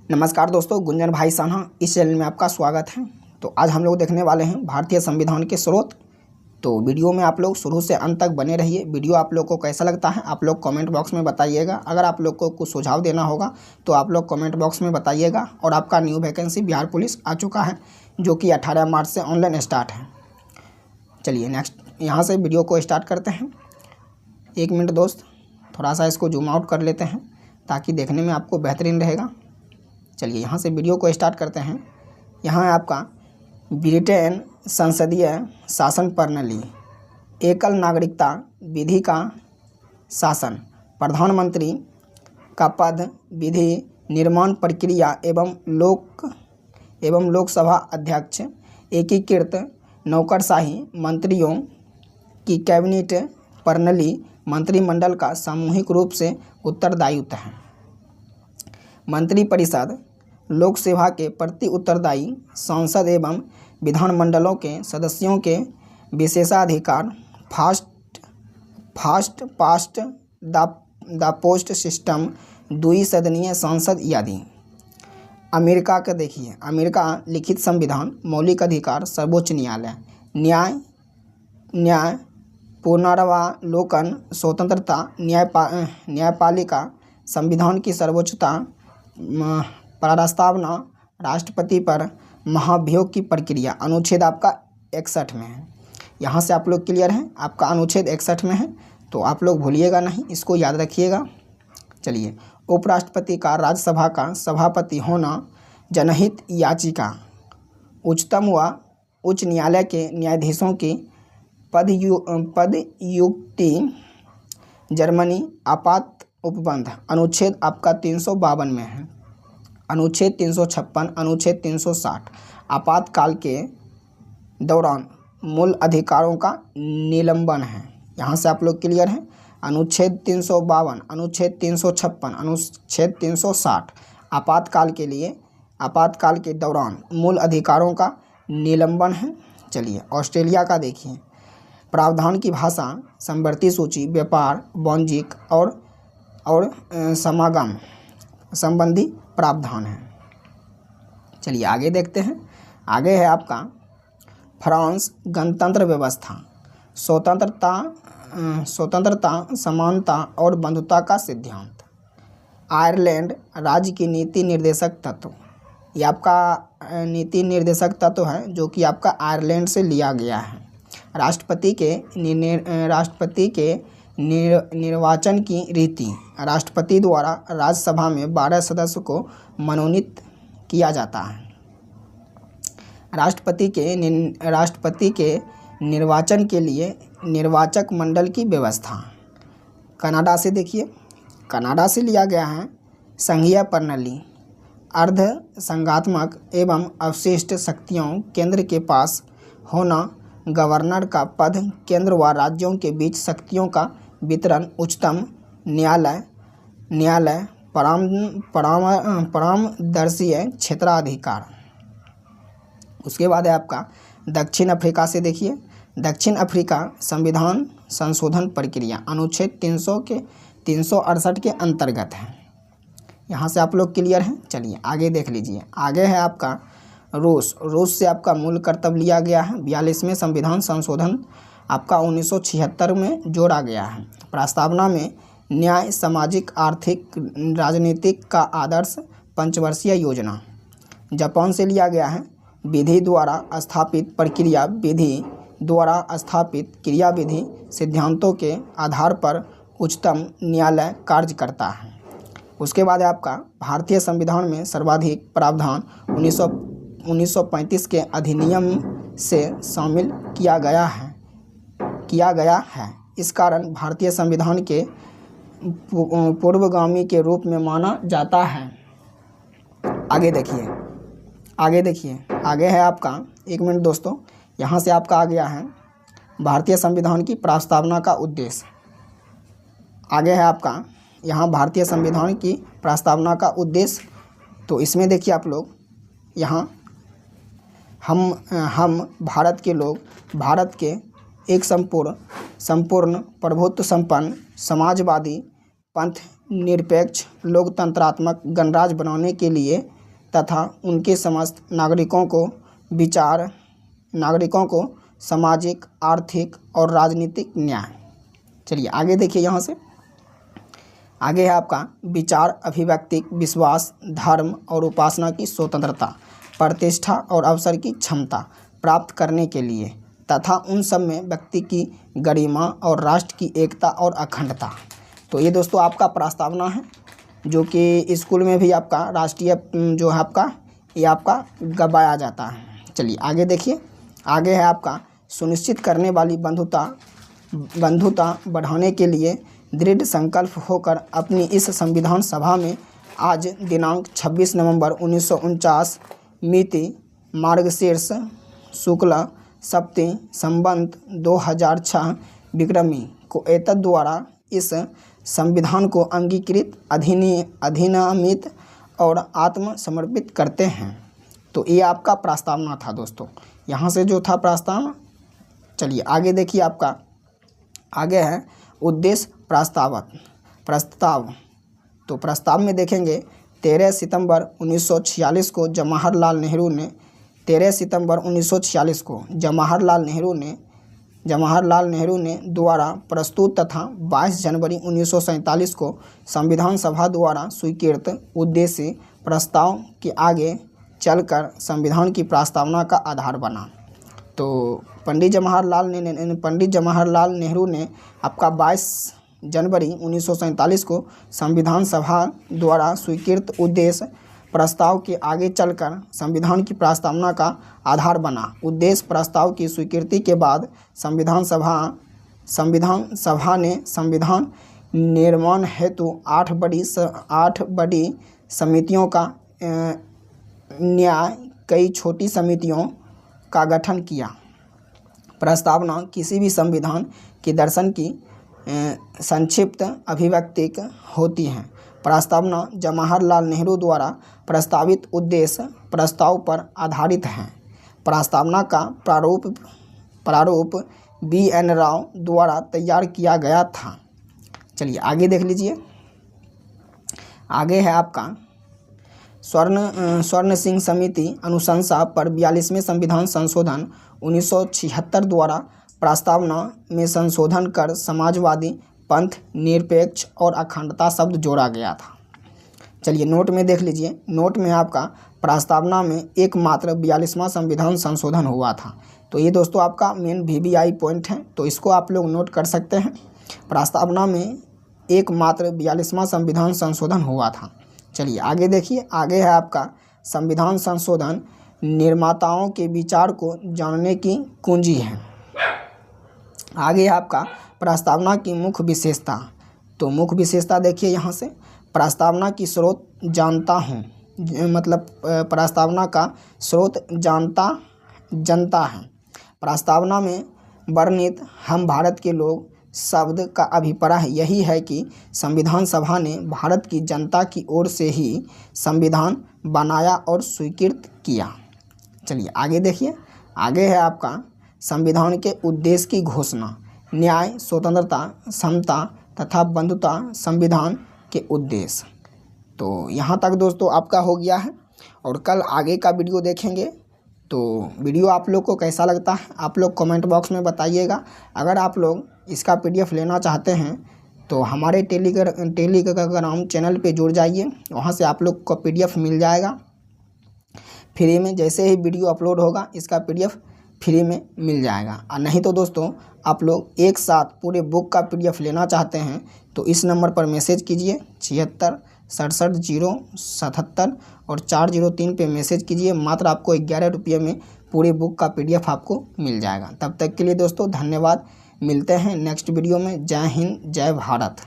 नमस्कार दोस्तों, गुंजन भाई सान्हा इस चैनल में आपका स्वागत है। तो आज हम लोग देखने वाले हैं भारतीय संविधान के स्रोत। तो वीडियो में आप लोग शुरू से अंत तक बने रहिए। वीडियो आप लोग को कैसा लगता है आप लोग कमेंट बॉक्स में बताइएगा। अगर आप लोग को कुछ सुझाव देना होगा तो आप लोग कमेंट बॉक्स में बताइएगा। और आपका न्यू वैकेंसी बिहार पुलिस आ चुका है जो कि 18 मार्च से ऑनलाइन स्टार्ट है। चलिए नेक्स्ट यहाँ से वीडियो को स्टार्ट करते हैं। 1 मिनट दोस्त, थोड़ा सा इसको जूम आउट कर लेते हैं ताकि देखने में आपको बेहतरीन रहेगा। चलिए यहाँ से वीडियो को स्टार्ट करते हैं। यहाँ है आपका ब्रिटेन संसदीय शासन प्रणाली, एकल नागरिकता विधि का शासन, प्रधानमंत्री का पद, विधि निर्माण प्रक्रिया एवं लोकसभा अध्यक्ष, एकीकृत नौकरशाही, मंत्रियों की कैबिनेट प्रणाली, मंत्रिमंडल का सामूहिक रूप से उत्तरदायित्व है, मंत्रिपरिषद लोक सेवा के प्रति उत्तरदायी, संसद एवं विधानमंडलों के सदस्यों के विशेषाधिकार, fast past the post system, द्विसदनीय संसद आदि। अमेरिका का देखिए, अमेरिका लिखित संविधान, मौलिक अधिकार, सर्वोच्च न्यायालय, न्याय पुनरावलोकन, स्वतंत्रता, न्यायपालिका, संविधान की सर्वोच्चता, प्रस्तावना, राष्ट्रपति पर महाभियोग की प्रक्रिया। अनुच्छेद आपका 61 में है। यहाँ से आप लोग क्लियर हैं, आपका अनुच्छेद 61 में है तो आप लोग भूलिएगा नहीं, इसको याद रखिएगा। चलिए, उपराष्ट्रपति का राज्यसभा का सभापति होना, जनहित याचिका, उच्चतम व उच्च न्यायालय के न्यायाधीशों की पदयुक्ति, जर्मनी आपात उपबंध, अनुच्छेद आपका 352 में है, अनुच्छेद 356, अनुच्छेद 360, आपातकाल के दौरान मूल अधिकारों का निलंबन है। यहाँ से आप लोग क्लियर हैं। अनुच्छेद 352, अनुच्छेद 356, अनुच्छेद 360, आपातकाल के दौरान मूल अधिकारों का निलंबन है। चलिए, ऑस्ट्रेलिया का देखिए, प्रावधान की भाषा, समवर्ती सूची, व्यापार, वाणिज्यिक और समागम संबंधी प्रावधान है। चलिए आगे देखते हैं। आगे है आपका फ्रांस, गणतंत्र व्यवस्था, स्वतंत्रता, समानता और बंधुता का सिद्धांत। आयरलैंड, राज्य की नीति निर्देशक तत्व, ये आपका नीति निर्देशक तत्व है जो कि आपका आयरलैंड से लिया गया है। राष्ट्रपति के निर्वाचन की रीति, राष्ट्रपति द्वारा राज्यसभा में 12 सदस्य को मनोनीत किया जाता है। राष्ट्रपति के निर्वाचन के लिए निर्वाचक मंडल की व्यवस्था। कनाडा से देखिए, कनाडा से लिया गया है संघीय प्रणाली, अर्ध संघात्मक एवं अवशिष्ट शक्तियों केंद्र के पास होना, गवर्नर का पद, केंद्र व राज्यों के बीच शक्तियों का वितरण, उच्चतम न्यायालय परामर्शीय क्षेत्राधिकार। उसके बाद है आपका दक्षिण अफ्रीका से देखिए, दक्षिण अफ्रीका संविधान संशोधन प्रक्रिया, अनुच्छेद 300 के 368 के अंतर्गत है। यहाँ से आप लोग क्लियर हैं। चलिए आगे देख लीजिए। आगे है आपका रूस से आपका मूल कर्तव्य लिया गया है। 42वें संविधान संशोधन आपका 1976 में जोड़ा गया है। प्रस्तावना में न्याय, सामाजिक, आर्थिक, राजनीतिक का आदर्श पंचवर्षीय योजना। जापान से लिया गया है विधि द्वारा स्थापित क्रियाविधि सिद्धांतों के आधार पर उच्चतम न्यायालय कार्य करता है। उसके बाद है आपका भारतीय संविधान में सर्वाधिक प्रावधान 1935 के अधिनियम से शामिल किया गया है। इस कारण भारतीय संविधान के पूर्वगामी के रूप में माना जाता है। आगे देखिए, आगे है आपका 1 मिनट दोस्तों, यहाँ से आपका आ गया है भारतीय संविधान की प्रस्तावना का उद्देश्य। आगे है आपका यहाँ भारतीय संविधान की प्रस्तावना का उद्देश्य। तो इसमें देखिए आप लोग, यहाँ हम भारत के लोग भारत के एक संपूर्ण प्रभुत्व संपन्न समाजवादी पंथ निरपेक्ष लोकतंत्रात्मक गणराज्य बनाने के लिए तथा उनके समस्त नागरिकों को सामाजिक, आर्थिक और राजनीतिक न्याय। चलिए आगे देखिए, यहाँ से आगे है आपका विचार, अभिव्यक्ति, विश्वास, धर्म और उपासना की स्वतंत्रता, प्रतिष्ठा और अवसर की क्षमता प्राप्त करने के लिए तथा उन सब में व्यक्ति की गरिमा और राष्ट्र की एकता और अखंडता। तो ये दोस्तों आपका प्रस्तावना है, जो कि स्कूल में भी आपका राष्ट्रीय जो है आपका ये आपका गवाया जाता है। चलिए आगे देखिए, आगे है आपका सुनिश्चित करने वाली बंधुता बढ़ाने के लिए दृढ़ संकल्प होकर अपनी इस संविधान सभा में आज दिनांक 26 नवंबर 1949 मिति मार्गशीर्ष शुक्ल सप्तमी संवत 2006 विक्रमी को एतद द्वारा इस संविधान को अंगीकृत, अधिनियमित और आत्मसमर्पित करते हैं। तो ये आपका प्रस्तावना था दोस्तों, यहाँ से जो था प्रस्तावना। चलिए आगे देखिए, आपका आगे है उद्देश्य प्रस्ताव। तो प्रस्ताव में देखेंगे 13 सितंबर 1946 को जवाहरलाल नेहरू ने द्वारा प्रस्तुत तथा 22 जनवरी 1947 को संविधान सभा द्वारा स्वीकृत उद्देश्य प्रस्ताव के आगे चलकर संविधान की प्रस्तावना का आधार बना। तो पंडित जवाहरलाल नेहरू ने आपका 22 जनवरी 1947 को संविधान सभा द्वारा स्वीकृत उद्देश्य प्रस्ताव के आगे चलकर संविधान की प्रस्तावना का आधार बना। उद्देश्य प्रस्ताव की स्वीकृति के बाद संविधान सभा ने संविधान निर्माण हेतु 8 बड़ी समितियों का न्याय कई छोटी समितियों का गठन किया। प्रस्तावना किसी भी संविधान के दर्शन की संक्षिप्त अभिव्यक्ति होती है। प्रस्तावना जवाहरलाल नेहरू द्वारा प्रस्तावित उद्देश्य प्रस्ताव पर आधारित है। प्रस्तावना का प्रारूप B.N. राव द्वारा तैयार किया गया था। चलिए आगे देख लीजिए, आगे है आपका स्वर्ण सिंह समिति अनुशंसा पर 42वें संविधान संशोधन 1976 द्वारा प्रस्तावना में संशोधन कर समाजवादी, पंथ, निरपेक्ष और अखंडता शब्द जोड़ा गया था। चलिए नोट में देख लीजिए, नोट में आपका प्रस्तावना में एकमात्र 42वां संविधान संशोधन हुआ था। तो ये दोस्तों आपका मेन VBI पॉइंट है, तो इसको आप लोग नोट कर सकते हैं। प्रस्तावना में एकमात्र 42वां संविधान संशोधन हुआ था। चलिए आगे देखिए, आगे है आपका संविधान संशोधन निर्माताओं के विचार को जानने की कुंजी है। आगे है आपका प्रस्तावना की मुख्य विशेषता। तो मुख्य विशेषता देखिए, यहाँ से प्रस्तावना की स्रोत जानता हूँ, मतलब प्रस्तावना का स्रोत जनता है। प्रस्तावना में वर्णित हम भारत के लोग शब्द का अभिप्राय यही है कि संविधान सभा ने भारत की जनता की ओर से ही संविधान बनाया और स्वीकृत किया। चलिए आगे देखिए, आगे है आपका संविधान के उद्देश्य की घोषणा। न्याय, स्वतंत्रता, समता तथा बंधुता संविधान के उद्देश्य। तो यहाँ तक दोस्तों आपका हो गया है, और कल आगे का वीडियो देखेंगे। तो वीडियो आप लोग को कैसा लगता है आप लोग कमेंट बॉक्स में बताइएगा। अगर आप लोग इसका PDF लेना चाहते हैं तो हमारे टेलीग्राम चैनल पे जुड़ जाइए, वहाँ से आप लोग को PDF मिल जाएगा फ्री में। जैसे ही वीडियो अपलोड होगा इसका PDF फ्री में मिल जाएगा। और नहीं तो दोस्तों आप लोग एक साथ पूरे बुक का PDF लेना चाहते हैं तो इस नंबर पर मैसेज कीजिए 76 67 077 और 403 पे मैसेज कीजिए। मात्र आपको 11 रुपये में पूरे बुक का PDF आपको मिल जाएगा। तब तक के लिए दोस्तों धन्यवाद, मिलते हैं नेक्स्ट वीडियो में। जय हिंद, जय भारत।